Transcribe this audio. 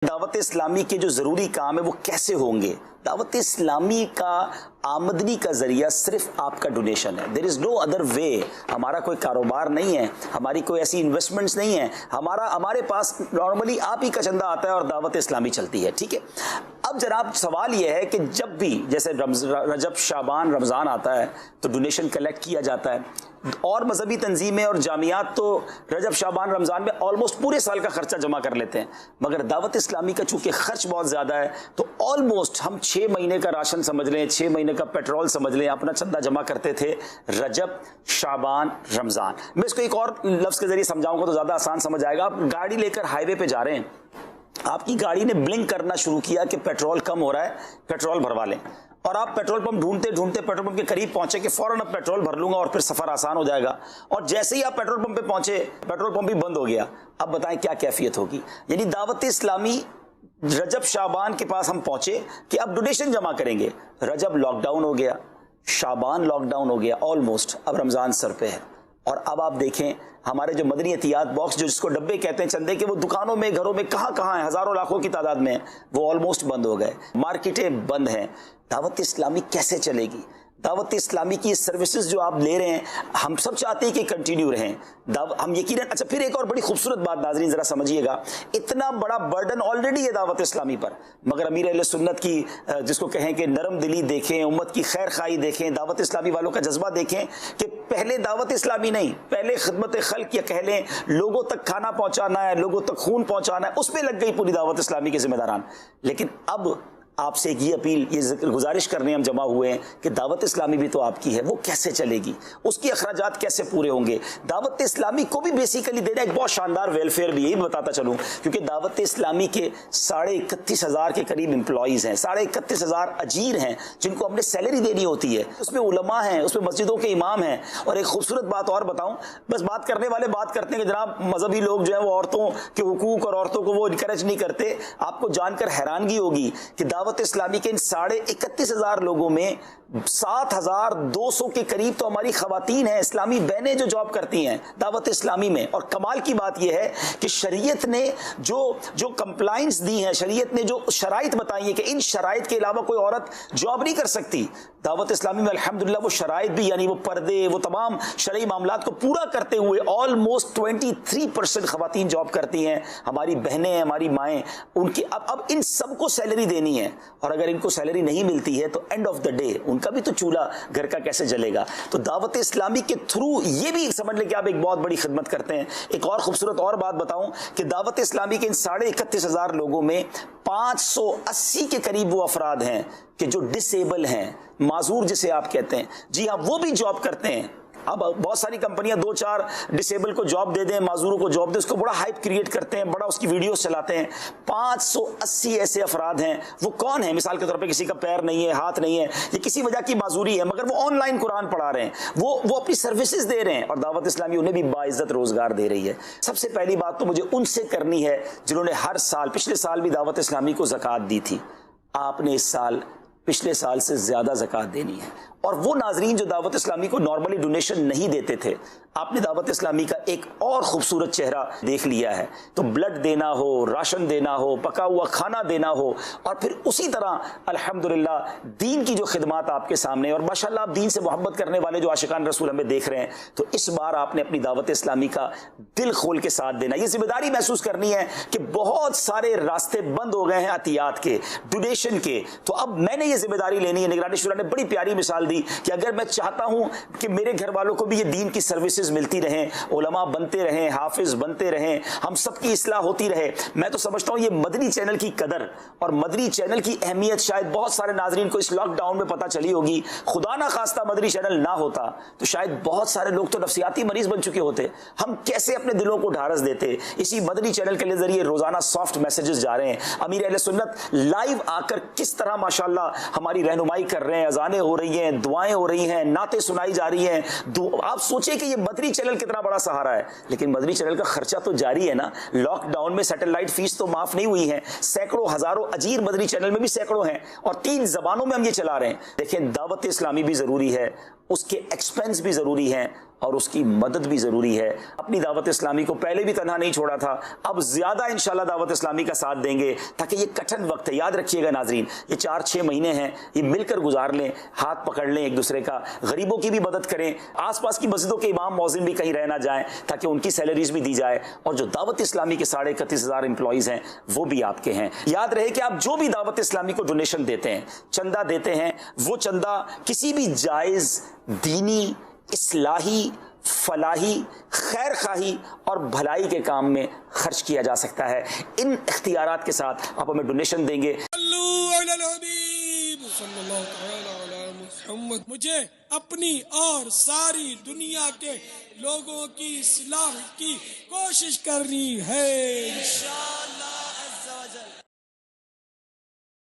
दावत इस्लामी के जो ज़रूरी काम है वो कैसे होंगे? दावत इस्लामी का आमदनी का ज़रिया सिर्फ आपका डोनेशन है। There is no other way. हमारा कोई कारोबार नहीं है, हमारी कोई ऐसी इन्वेस्टमेंट्स नहीं है, हमारे पास नॉर्मली आप ही का चंदा आता है और दावत इस्लामी चलती है। ठीक है, अब जनाब सवाल यह है कि जब भी जैसे रजब शाबान रमज़ान आता है तो डोनेशन कलेक्ट किया जाता है, और मजहबी तंजीमें और जामियात तो रजब शाबान रमज़ान में ऑलमोस्ट पूरे साल का खर्चा जमा कर लेते हैं, मगर दावत इस्लामी का चूंकि खर्च बहुत ज़्यादा है तो ऑलमोस्ट हम 6 महीने का राशन समझ लें, 6 महीने का पेट्रोल समझ लें, अपना चंदा जमा करते थे रजब शाबान रमज़ान। मैं इसको एक और लफ्ज़ के ज़रिए समझाऊंगा तो ज़्यादा आसान समझ आएगा। आप गाड़ी लेकर हाईवे पे जा रहे हैं, आपकी गाड़ी ने ब्लिंक करना शुरू किया कि पेट्रोल कम हो रहा है, पेट्रोल भरवा लें, और आप पेट्रोल पंप ढूंढते ढूंढते पेट्रोल पंप के करीब पहुंचे कि फौरन अब पेट्रोल भर लूंगा और फिर सफर आसान हो जाएगा, और जैसे ही आप पेट्रोल पंप पे पहुंचे पेट्रोल पंप भी बंद हो गया। अब बताएं क्या कैफियत होगी? यानी दावत इस्लामी रजब शाबान के पास हम पहुंचे कि अब डोनेशन जमा करेंगे, रजब लॉकडाउन हो गया, शाबान लॉकडाउन हो गया ऑलमोस्ट, अब रमजान सर पे है, और अब आप देखें हमारे जो मदनी एहतियात बॉक्स जो जिसको डब्बे कहते हैं चंदे के, वो दुकानों में घरों में कहाँ है, हजारों लाखों की तादाद में, वो ऑलमोस्ट बंद हो गए, मार्केटें बंद हैं। दावत इस्लामी कैसे चलेगी? दावत इस्लामी की सर्विसेज जो आप ले रहे हैं हम सब चाहते हैं कि कंटिन्यू रहें, हम यकीनन। अच्छा, फिर एक और बड़ी खूबसूरत बात नाज़रीन ज़रा समझिएगा, इतना बड़ा बर्डन ऑलरेडी है दावत इस्लामी पर, मगर अमीर अहले सुन्नत की जिसको कहें कि नरम दिली देखें, उम्मत की खैर खाई देखें, दावत इस्लामी वालों का जज्बा देखें कि पहले दावत इस्लामी नहीं, पहले खिदमत खल्क या कह लें लोगों तक खाना पहुँचाना है, लोगों तक खून पहुँचाना है, उस पर लग गई पूरी दावत इस्लामी के जिम्मेदारान। लेकिन अब आपसे ये अपील, ये गुजारिश करने हम जमा हुए हैं कि दावत इस्लामी भी तो आपकी है, वो कैसे चलेगी, उसकी अखराजात कैसे पूरे होंगे? दावत इस्लामी को भी बेसिकली देना एक बहुत शानदार वेलफेयर भी, यही बताता चलूँ, क्योंकि दावत इस्लामी के 31,500 के करीब एम्प्लॉइज़ हैं, 31,500 अजीर हैं जिनको हमने सैलरी देनी होती है, उसमें उलमा हैं, उसमें मस्जिदों के इमाम हैं। और एक खूबसूरत बात और बताऊँ, बस बात करने वाले बात करते हैं कि जनाब मजहबी लोग जो हैं वो औरतों के हुकूक और औरतों को वो इनकरेज नहीं करते। आपको जानकर हैरानगी होगी कि दावत इस्लामी के इन 31,500 लोगों में 7,200 के करीब तो हमारी खवातीन हैं, इस्लामी बहनें जो जॉब करती हैं दावत इस्लामी में। और कमाल की बात यह है कि शरीयत ने जो कंप्लाइंस दी है, शरीयत ने जो शराइत बताई है कि इन शराइत के अलावा कोई औरत जॉब नहीं कर सकती, दावत इस्लामी में अल्हम्दुलिल्लाह वो शराइत भी, यानी वो पर्दे, वो तमाम शरई मामलात को पूरा करते हुए ऑलमोस्ट 23% खवातीन जॉब करती हैं, हमारी बहनें हैं, हमारी माएँ। उनकी अब इन सबको सैलरी देनी है, और अगर इनको सैलरी नहीं मिलती है तो एंड ऑफ द डे उनका भी तो चूल्हा घर का कैसे जलेगा? तो दावत इस्लामी के थ्रू ये भी समझ लें कि आप एक बहुत बड़ी खिदमत करते हैं। एक और खूबसूरत और बात बताऊं कि दावत इस्लामी के इन 31,500 लोगों में 580 के करीब वो अफराद हैं कि जो डिसेबल हैं, माजूर जिसे आप कहते हैं, जी हाँ, वो भी जॉब करते हैं। अब बहुत सारी कंपनियां 2-4 डिसेबल को जॉब दे दें, माजूरों को जॉब दे, उसको बड़ा हाइप क्रिएट करते हैं, बड़ा उसकी वीडियोस चलाते हैं। 580 ऐसे अफराद हैं। वो कौन है? मिसाल के तौर पे किसी का पैर नहीं है, हाथ नहीं है, ये किसी वजह की माजूरी है, मगर वो ऑनलाइन कुरान पढ़ा रहे हैं, वो अपनी सर्विसेज दे रहे हैं, और दावत इस्लामी उन्हें भी बाइज्जत रोजगार दे रही है। सबसे पहली बात तो मुझे उनसे करनी है जिन्होंने हर साल, पिछले साल भी दावत इस्लामी को ज़कात दी थी। आपने इस साल पिछले साल से ज्यादा ज़कात देनी है। और वो नाजरीन जो दावत इस्लामी को नॉर्मली डोनेशन नहीं देते थे, आपने दावत इस्लामी का एक और खूबसूरत चेहरा देख लिया है। तो ब्लड देना हो, राशन देना हो, पका हुआ खाना देना हो, और फिर उसी तरह अल्हम्दुलिल्लाह दीन की जो खिदमात आपके सामने, और माशाल्लाह आप दीन से मोहब्बत करने वाले जो आशिकान रसूल हमें देख रहे हैं, तो इस बार आपने अपनी दावत इस्लामी का दिल खोल के साथ देना, ये जिम्मेदारी महसूस करनी है कि बहुत सारे रास्ते बंद हो गए हैं अतियात के, डोनेशन के। तो अब मैंने ये जिम्मेदारी लेनी है। निगरानी शुरा ने बड़ी प्यारी मिसाल दी कि अगर मैं चाहता हूं कि मेरे घर वालों को भी ये दीन की सर्विसेज मिलती रहें, उलमा बनते रहें, हाफिज बनते रहें, हम सबकी इस्लाह होती रहे, मैं तो समझता हूं ये मदनी चैनल की कदर और मदनी चैनल की अहमियत शायद बहुत सारे नाजरीन को इस लॉकडाउन में पता चली होगी। खुदा ना खास्ता मदनी चैनल ना होता तो शायद बहुत सारे लोग तो नफ्सियाती मरीज बन चुके होते। हम कैसे अपने दिलों को ढारस देते? इसी मदनी चैनल के जरिए रोजाना सॉफ्ट मैसेजेस जा रहे हैं। अमीर अहले सुन्नत लाइव आकर किस तरह माशाल्लाह हमारी रहनुमाई कर रहे हैं, अजानें हो रही हैं, दुआएं हो रही हैं, नातें सुनाई जा रही हैं। आप सोचिए कि ये मदनी चैनल कितना बड़ा सहारा है, लेकिन मदनी चैनल का खर्चा तो जारी है ना। लॉकडाउन में सैटेलाइट फीस तो माफ नहीं हुई है, सैकड़ों हजारों अजीर मदनी चैनल में भी सैकड़ों हैं, और 3 जबानों में हम ये चला रहे हैं। देखिए दावत इस्लामी भी जरूरी है, اس کے ایکسپینس بھی ضروری ہیں اور اس کی مدد بھی ضروری ہے. اپنی دعوت اسلامی کو پہلے بھی تنہا نہیں چھوڑا تھا, اب زیادہ انشاءاللہ دعوت اسلامی کا ساتھ دیں گے, تاکہ یہ کٹھن وقت ہے, یاد رکھیے گا ناظرین, یہ 4-6 مہینے ہیں, یہ مل کر گزار لیں, ہاتھ پکڑ لیں ایک دوسرے کا, غریبوں کی بھی مدد کریں, آس پاس کی مسجدوں کے امام مؤذن بھی کہیں رہ نہ جائیں تاکہ ان کی سیلریز بھی دی جائے, اور جو دعوت اسلامی کے 31,500 امپلائیز ہیں وہ بھی آپ کے ہیں. یاد رہے کہ آپ جو بھی دعوت اسلامی کو ڈونیشن دیتے ہیں, چندہ دیتے ہیں, وہ چندہ کسی بھی جائز دینی, اصلاحی, فلاحی, خیر خواہی اور بھلائی کے کام میں خرچ کیا جا سکتا ہے. ان اختیارات کے ساتھ آپ ہمیں ڈونیشن دیں گے. مجھے اپنی اور ساری دنیا کے لوگوں کی اصلاح کی کوشش کرنی ہے.